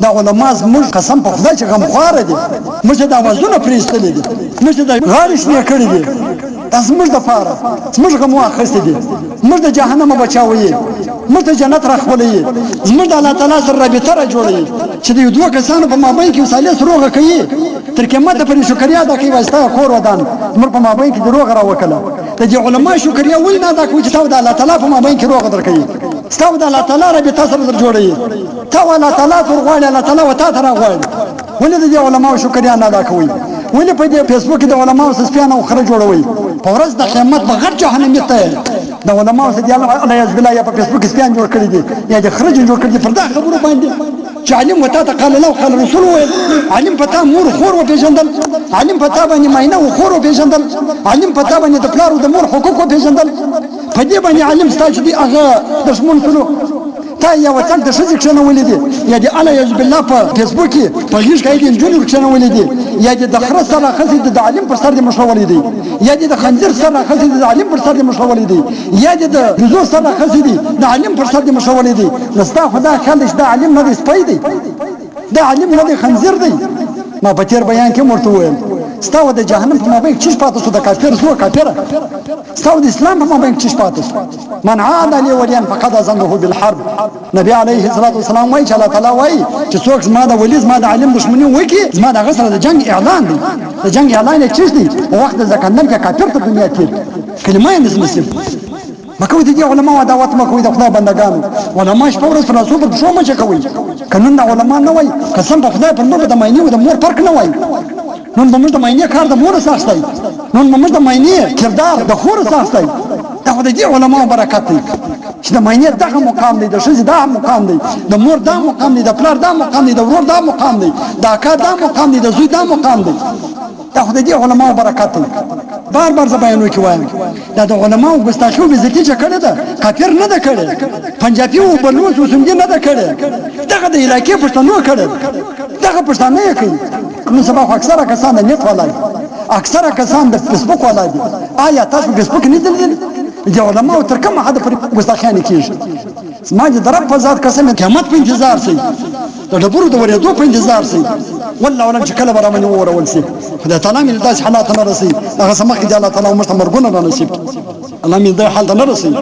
دا علما زموږ قسم په خدای چې غمخواره دي، موږ ته دا وزونه پرېستلي دي، موږ ته دا غاړې شنې کړي دي، دا زموږ دپاره زموږ غم واخیستې دي، موږ د جهنمه بچاوي، موږ ته جنت راخولوي، زموږ د الله تعالی سره رابطه راجوړوي چې د یو دوه کسانو په مابین کې ثالث روغه کوي، تر قیامته پورې شکریا ادا کوي، وایي ستا کور ودان زموږ په مابین کې د روغه راوکړه. د دې علما شکریا ولې نه ادا کوي چې تا د الله تعالی په مابین کې روغه درکوي، ستا د الله تعالی رابطه سره در جوړوي، تا الله تعالی ته غواړي، الله تعالی وتا ته راغواړي. ولې د دې علماو شکریا نه ادا کوي؟ ولې په دې فیسبوک کې د علماو سپیان او خره جوړوي؟ په ورځ د قیامت به غټ جهنم ته د علماو سره دی الله یعز بالله یا په فیسبوک سپیان جوړ کړی دي یا د خره جوړ کړی دي پر دا خبرو باندې چې علم وتا ته قال الله قال رسول ویل، علم پتا مور خور و پیژندل، علم پتا باندې ماینه و خور و پیژندل، علم پتا باندې د پلار او د مور حقوق و پیژندل، په دې باندې علم ستاسو دی هغه دشمن کړو. تا یا وطن د ښځې کښېنولې دي یا د الله یعز بالله په فیسبوک کې په غېږ کې د نجونو کښېنولې دي یا د خره سره ښځې د علم پر سر دې مشولې دي یا د خنزیر سره ښځې د علم پر سر دې مشولې دي یا د بزو سره ښځې دي د علم پر سر دې مشولې دي. نو ستا خو دا خیال دی چې دا علم نه دی سپی دی، دا علم نه دی خنزیر دی. ما په تېر بیان کې ورته وویل ستا د جهنم په مابین کې چیش پاتې شو، د کافر زوه کافره، ستا د اسلام په مابین کې چیش پاتې شو. من عاد لي وليا فقد اذنه بالحرب. نبی علیه الصلاة والسلام وایي چې الله تعالی وایي چې څوک زما د ولي زما د علم دښمني وکړي، زما د هغه سره د جنګ اعلان دی، د جنګ اعلان یې چیش دی، په وخت د ځکندن کې کافر ته دنیا تېر کلمه یې مسلم مکوي. د دې علماو عداوت مکوي، د خدای بندګانو علما شپه ورځ پر رسول پر شو مچه کوي. که نن د علما نه وای، قسم په خدای پر نور د ماینې او د مور فرق نه وای، نن به موږ د ماینې کار د مور ساختای، نن به موږ د ماینې کردار د خور ساختای. دا خو د دې علماو برکت دی چې د ماینې دغه مقام دی، د ښځې دا مقام دی، د مور دا مقام دی، د پلار دا مقام دی، د ورور دا مقام دی، د اکا دا مقام دی، د زوی دا مقام دی. دا خو د دې علماو برکت دی. بار بار زه بیانو کې وایم دا د علماو ګستاخي او بېزتي چې کړې ده کافر نه ده کړې، پنجابي او بلوڅ او سندي نه ده کړې، دغه د علاقې پښتنو کړې، دغه پښتانه یې کوي. نو سبا خو اکثره کسان د نیټ والا دي، اکثره کسان د فیسبوک والا دي. آیا تاسو فیسبوک نه لیدلی؟ د علماو تر کومه حده پورې ګستاخیانې کېږي؟ زما د رب په ذات قسم قیامت په انتظار سئ، د ډبرو د ورېدو په انتظار سئ، والله اعلم چې کله به راباندې وورول سي. خدای تعالی مې داسې حالات نه رسوي، هغه څه مخکې د الله تعالی موږ ته مرګونه را نصیب کړي، الله مې دې حال ته نه رسوي.